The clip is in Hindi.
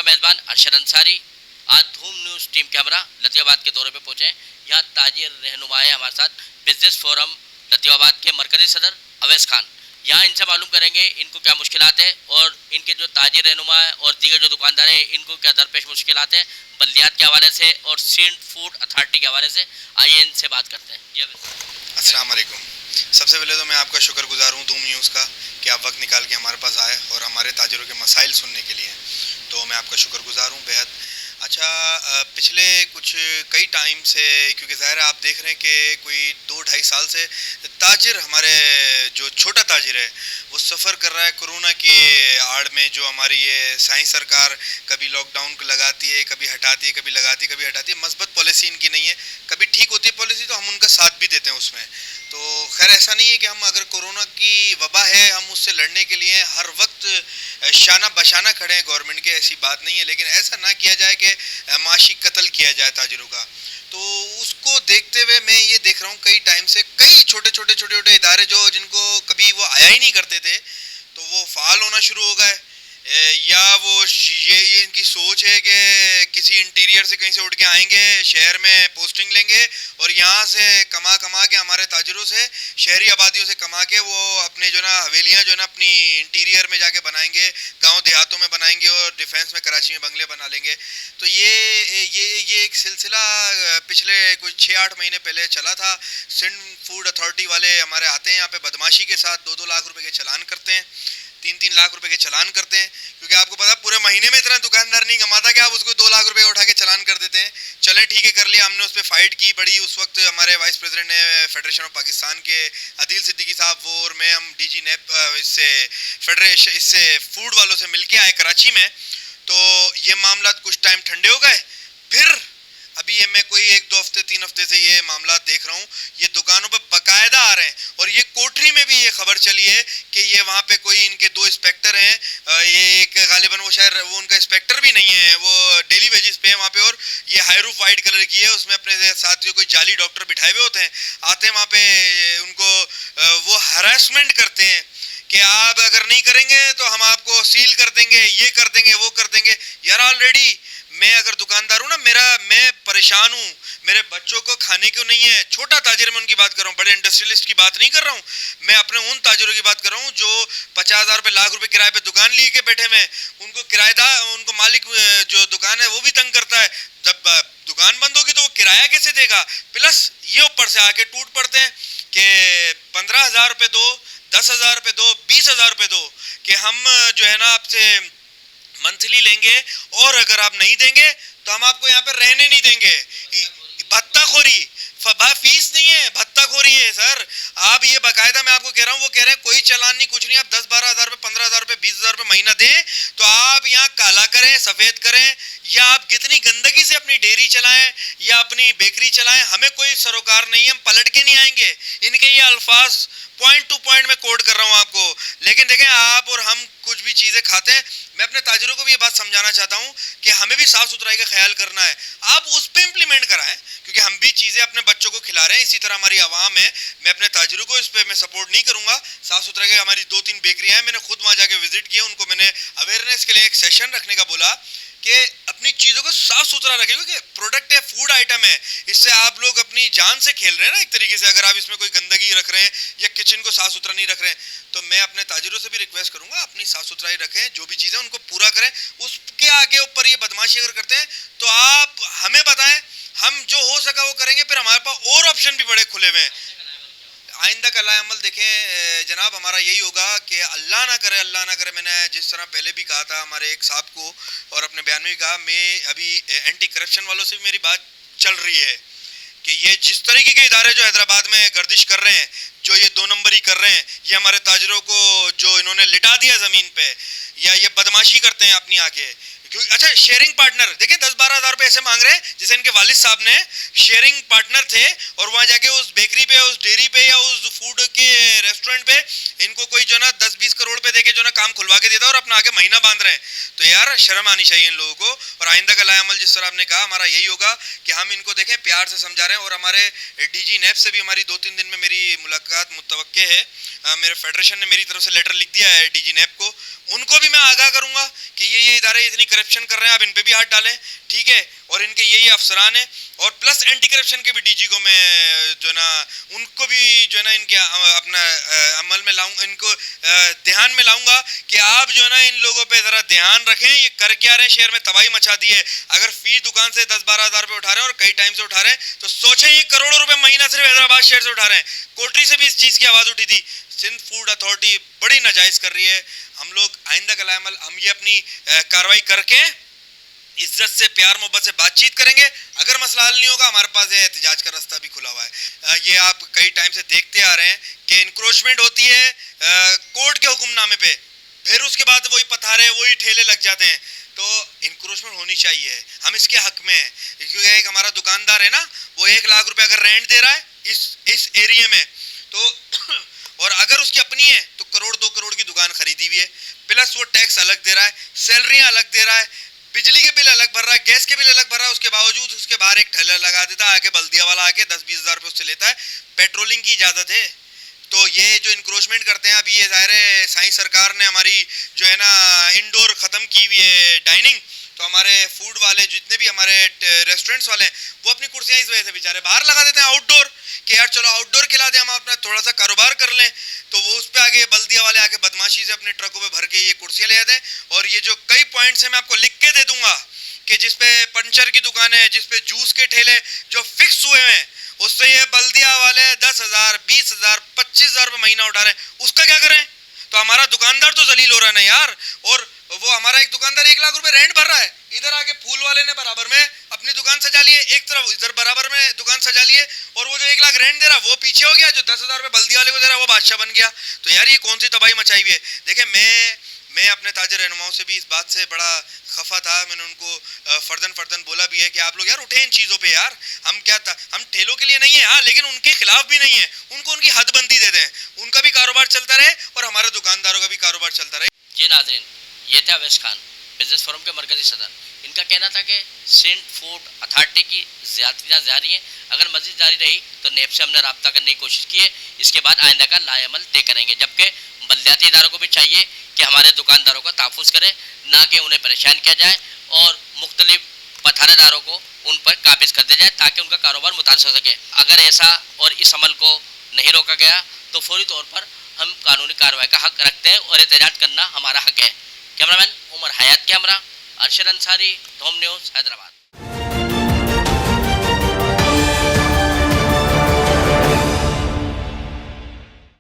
मेज़बान अरशद अंसारी। आज धूम न्यूज़ टीम कैमरा लतियाबाद के दौरे पे पहुंचे हैं। यहाँ ताजिर रहनुमा है हमारे साथ, बिजनेस फोरम लतियाबाद के मरकजी सदर अवैस खान। यहाँ इनसे मालूम करेंगे इनको क्या मुश्किलात है और इनके जो ताजिर रहनुमा है और दीगर जो दुकानदार हैं इनको क्या दरपेश मुश्किलात है बल्दियात के हवाले से और सीड फूड अथॉरिटी के हवाले से। आइए इनसे बात करते हैं। अस्सलाम वालेकुम। सबसे पहले तो मैं आपका शुक्रगुजार हूँ धूम न्यूज़ का कि आप वक्त निकाल के हमारे पास आए और हमारे ताजिरों के मसाइल सुनने के लिए, तो मैं आपका शुक्रगुजार हूँ बेहद। अच्छा, पिछले कुछ कई टाइम से, क्योंकि ज़ाहिर है आप देख रहे हैं कि कोई 2-2.5 साल से ताजिर, हमारे जो छोटा ताजिर है वो सफ़र कर रहा है कोरोना की आड़ में। जो हमारी ये साइंस सरकार कभी लॉकडाउन को लगाती है, कभी हटाती है, कभी लगाती है, कभी हटाती है। मस्बत पॉलिसी इनकी नहीं है, कभी ठीक होती है पॉलिसी तो हम उनका साथ भी देते हैं उसमें। तो खैर ऐसा नहीं है कि हम, अगर कोरोना की वबा है, हम उससे लड़ने के लिए हर वक्त शाना बशाना खड़े हैं गवर्नमेंट के, ऐसी बात नहीं है। लेकिन ऐसा ना किया जाए कि माशी कत्ल किया जाए ताजिरों का। तो उसको देखते हुए मैं ये देख रहा हूँ कई टाइम से कई छोटे छोटे इदारे जो जिनको कभी वो आया ही नहीं करते थे तो वो फ़ाल होना शुरू हो गए। या वो ये इनकी सोच है कि किसी इंटीरियर से कहीं से उठ के आएंगे, शहर में पोस्टिंग लेंगे और यहाँ से कमा कमा के, हमारे ताजिरों से, शहरी आबादियों से कमा के वो अपने जो ना हवेलियाँ जो ना अपनी इंटीरियर में जाके बनाएंगे, गांव देहातों में बनाएंगे और डिफेंस में कराची में बंगले बना लेंगे। तो ये एक सिलसिला पिछले कुछ 6-8 महीने पहले चला था। सिंध फूड अथॉरिटी वाले हमारे आते हैं यहाँ पे बदमाशी के साथ, 2-2 लाख रुपए के चालान करते हैं, 3-3 लाख रुपए के चालान करते हैं। क्योंकि आपको पता पूरे महीने में इतना दुकानदार नहीं कमाता कि आप उसको 2 लाख रुपए उठा के चालान कर देते हैं। चले ठीक है, कर लिया हमने, उस पर फाइट की बड़ी। उस वक्त हमारे वाइस प्रेसिडेंट ने फेडरेशन ऑफ पाकिस्तान के अदील सिद्दीकी साहब, वो और मैं, हम डीजी नेप इससे फूड वालों से मिलके आए कराची में। तो ये मामला कुछ टाइम ठंडे हो गए, फिर अभी ये मैं कोई 1-2 हफ्ते 3 हफ्ते से ये मामला देख रहा हूँ, ये दुकानों पे बकायदा आ रहे हैं। और ये कोठरी में भी ये खबर चली है कि ये वहाँ पे कोई इनके 2 इंस्पेक्टर हैं, ये एक गालिबन वो शायद वो उनका इंस्पेक्टर भी नहीं है, वो डेली वेजेस पे है वहाँ पे। और ये हाई रूफ वाइट कलर की है, उसमें अपने साथ जो कोई जाली डॉक्टर बिठाए हुए होते हैं, आते हैं वहाँ पे उनको वो हरासमेंट करते हैं कि आप अगर नहीं करेंगे तो हम आपको सील कर देंगे, ये कर देंगे, वो कर देंगे। यार ऑलरेडी मैं अगर दुकानदार हूँ ना, मैं परेशान हूँ, मेरे बच्चों को खाने क्यों नहीं है। छोटा ताजिर में उनकी बात कर रहा हूँ, बड़े इंडस्ट्रियलिस्ट की बात नहीं कर रहा हूँ। मैं अपने उन ताजिरों की बात कर रहा हूँ जो 50,000 रुपये, लाख रुपए किराए पे दुकान लिए के बैठे हुए हैं। उनको किराएदार, उनको मालिक जो दुकान है वो भी तंग करता है। जब दुकान बंद होगी तो वो किराया कैसे देगा। प्लस ये ऊपर से आके टूट पड़ते हैं कि 15,000 रुपये दो, 10,000 रुपये दो, 20,000 रुपये दो, कि हम जो है ना आपसे मंथली लेंगे और अगर आप नहीं देंगे तो हम आपको यहाँ पे रहने नहीं देंगे। भत्ताखोरी, फीस नहीं है, भत्ताखोरी है सर। आप ये बकायदा, मैं आपको कह रहा हूँ, वो कह रहे हैं कोई चालान नहीं, कुछ नहीं, आप 10-12 हज़ार रुपये, 15,000 रुपये, 20,000 रुपये महीना दें तो आप यहाँ काला करें, सफ़ेद करें, या आप कितनी गंदगी से अपनी डेयरी चलाएं या अपनी बेकरी चलाएं, हमें कोई सरोकार नहीं है, हम पलट के नहीं आएंगे। इनके ये अल्फाज पॉइंट टू पॉइंट में कोड कर रहा हूँ आपको। लेकिन देखें, आप और हम कुछ भी चीज़ें खाते हैं, मैं अपने ताजिरों को भी ये बात समझाना चाहता हूँ कि हमें भी साफ़ सुथराई का ख्याल करना है। आप उस पर इम्प्लीमेंट कराएं, क्योंकि हम भी चीज़ें अपने बच्चों को खिला रहे हैं, इसी तरह हमारी आवाम है। मैं अपने ताजिरों को इस पर मैं सपोर्ट नहीं करूँगा। साफ़ सुथराई का हमारी 2-3 बेकरियाँ हैं, मैंने खुद वहाँ जाके विजिट किया, उनको मैंने अवेयरनेस के लिए एक सेशन रखने का बोला कि अपनी चीज़ों को साफ़ सुथरा रखें, क्योंकि प्रोडक्ट है, फूड आइटम है, इससे आप लोग अपनी जान से खेल रहे हैं ना एक तरीके से। अगर आप इसमें कोई गंदगी रख रहे हैं या किचन को साफ़ सुथरा नहीं रख रहे हैं, तो मैं अपने ताजिरों से भी रिक्वेस्ट करूंगा, अपनी साफ़ सुथराई रखें, जो भी चीज़ें उनको पूरा करें। उसके आगे ऊपर ये बदमाशी अगर करते हैं तो आप हमें बताएं, हम जो हो सका वो करेंगे। फिर हमारे पास और ऑप्शन भी बड़े खुले हुए हैं। आइंदा का अमल देखें जनाब, हमारा यही होगा कि अल्लाह ना करे, अल्लाह ना करे। मैंने जिस तरह पहले भी कहा था हमारे एक साहब को और अपने बयान में भी कहा, मैं अभी एंटी करप्शन वालों से भी मेरी बात चल रही है कि ये जिस तरीके के इदारे जो हैदराबाद में गर्दिश कर रहे हैं, जो ये 2 नंबरी कर रहे हैं, ये हमारे ताजिरों को जो इन्होंने लिटा दिया ज़मीन पे, या ये बदमाशी करते हैं अपनी आके। अच्छा, शेयरिंग पार्टनर देखें, 10-12 हज़ार रुपये ऐसे मांग रहे हैं जैसे इनके वालिद साहब ने शेयरिंग पार्टनर थे, और वहाँ जाके उस बेकरी पे, उस डेयरी पे या उस फूड के रेस्टोरेंट पे इनको कोई जो ना 10-20 करोड़ पे देके जो ना काम खुलवा के देता है और अपना आगे महीना बांध रहे हैं। तो यार शर्म आनी चाहिए इन लोगों को। और आइंदा का लाएअमल जिस तरह आपने कहा, हमारा यही होगा कि हम इनको देखें, प्यार से समझा रहे हैं। और हमारे डीजी नेप से भी हमारी 2-3 दिन में मेरी मुलाकात मुतवक्के है। मेरे फेडरेशन ने मेरी तरफ से लेटर लिख दिया है डीजी नैब को, उनको भी मैं आगाह करूंगा कि ये इदारे इतनी करप्शन कर रहे हैं, आप इन पे भी हाथ डालें, ठीक है, और इनके ये अफसरान हैं, और प्लस एंटी करप्शन के भी डीजी को मैं जो ना उनको भी जो ना इनके अपना अमल में लाऊंगा, इनको ध्यान में लाऊंगा कि आप जो ना इन लोगों पे ज़रा ध्यान रखें, ये कर क्या रहे हैं, शहर में तबाही मचा दी है। अगर फी दुकान से 10-12 हज़ार रुपये उठा रहे हैं और कई टाइम से उठा रहे हैं तो सोचें ये करोड़ों रुपए महीना सिर्फ हैदराबाद शहर से उठा रहे हैं। कोटरी से भी इस चीज़ की आवाज़ उठी थी, सिंध फूड अथॉरिटी बड़ी नाजायज़ कर रही है। हम लोग आइंदा कलामल हम ये अपनी कार्रवाई करके इज्जत से, प्यार मोहब्बत से बातचीत करेंगे। अगर मसला हल नहीं होगा, हमारे पास एहतजाज का रास्ता भी खुला हुआ है। ये आप कई टाइम से देखते आ रहे हैं कि इंक्रोचमेंट होती है कोर्ट के हुक्मनामे पे, फिर उसके बाद वही पथारे, वही ठेले लग जाते हैं। तो इंक्रोचमेंट होनी चाहिए, हम इसके हक में हैं, क्योंकि एक हमारा दुकानदार है ना, वो 1 लाख रुपए अगर रेंट दे रहा है इस एरिया में, तो और अगर उसकी अपनी है तो 1-2 करोड़ की दुकान खरीदी हुई है, प्लस वो टैक्स अलग दे रहा है, सैलरियाँ अलग दे रहा है, बिजली के बिल अलग भर रहा है, गैस के बिल अलग भर रहा है, उसके बावजूद उसके बाहर एक ठेला लगा देता है, आके बल्दिया वाला आके 10-20 हज़ार रुपये उससे लेता है, पेट्रोलिंग की इजाज़त है। तो ये जो इंक्रोचमेंट करते हैं, अभी ये ज़ाहिर है साई सरकार ने हमारी जो है ना इंडोर ख़त्म की हुई है डाइनिंग, तो हमारे फूड वाले जितने भी हमारे रेस्टोरेंट्स वाले हैं वो अपनी कुर्सियाँ इस वजह से बेचारे बाहर लगा देते हैं आउटडोर, कि यार चलो आउटडोर खिला दें, हम अपना थोड़ा सा कारोबार कर लें। तो वो उस पर आगे बल्दिया वाले आके बदमाशी से अपने ट्रकों पे भर के ये कुर्सियाँ ले आते हैं। और ये जो कई पॉइंट्स हैं मैं आपको लिख के दे दूंगा कि जिसपे पंचर की दुकान है, जिसपे जूस के ठेले जो फिक्स हुए हैं, उससे ये बल्दिया वाले 10,000, 20,000, 25,000 रुपये महीना उठा रहे हैं, उसका क्या करें? तो हमारा दुकानदार तो जलील हो रहा है ना यार। और वो हमारा एक दुकानदार 1 लाख रुपए रेंट भर रहा है, इधर आके फूल वाले ने बराबर में अपनी दुकान सजा ली है, एक तरफ इधर बराबर में दुकान सजा ली है, और वो जो 1 लाख रेंट दे रहा वो पीछे हो गया, जो 10,000 रुपये बल्दी वाले को दे रहा वो बादशाह बन गया। तो यार ये कौन सी तबाही मचाई हुई है। देखिए मैं अपने ताजे रहनुमाओं से भी इस बात से बड़ा खफा था, मैंने उनको फर्दन बोला भी है कि आप लोग यार उठे इन चीज़ों पे यार, हम क्या था, हम ठेलों के लिए नहीं है हाँ, लेकिन उनके खिलाफ भी नहीं है, उनको उनकी हदबंदी दे दें, उनका भी कारोबार चलता रहे और हमारे दुकानदारों का भी कारोबार चलता रहे। जी नाज़रीन, ये थे अवैस खान, बिजनेस फोरम के मरकजी सदर। इनका कहना था कि सिंध फूड अथॉरिटी की ज़्यादतियाँ जारी हैं, अगर मज़ीद जारी रही तो नेब से हमने रब्ता करने की कोशिश की है, इसके बाद आइंदा का लाएमल तय करेंगे। जबकि बल्दियाती इदारों को भी चाहिए कि हमारे दुकानदारों का तहफ़्फ़ुज़ करें, ना कि उन्हें परेशान किया जाए, और मुख्तलिफ पथारेदारों को उन पर काबिज़ कर दिया जाए ताकि उनका कारोबार मुतासर हो सके। अगर ऐसा और इस अमल को नहीं रोका गया तो फौरी तौर पर हम कानूनी कार्रवाई का हक रखते हैं और एहतजाज करना हमारा हक है। कैमरामैन उमर हयात के हमरा अरशद अंसारी, धूम न्यूज़, हैदराबाद।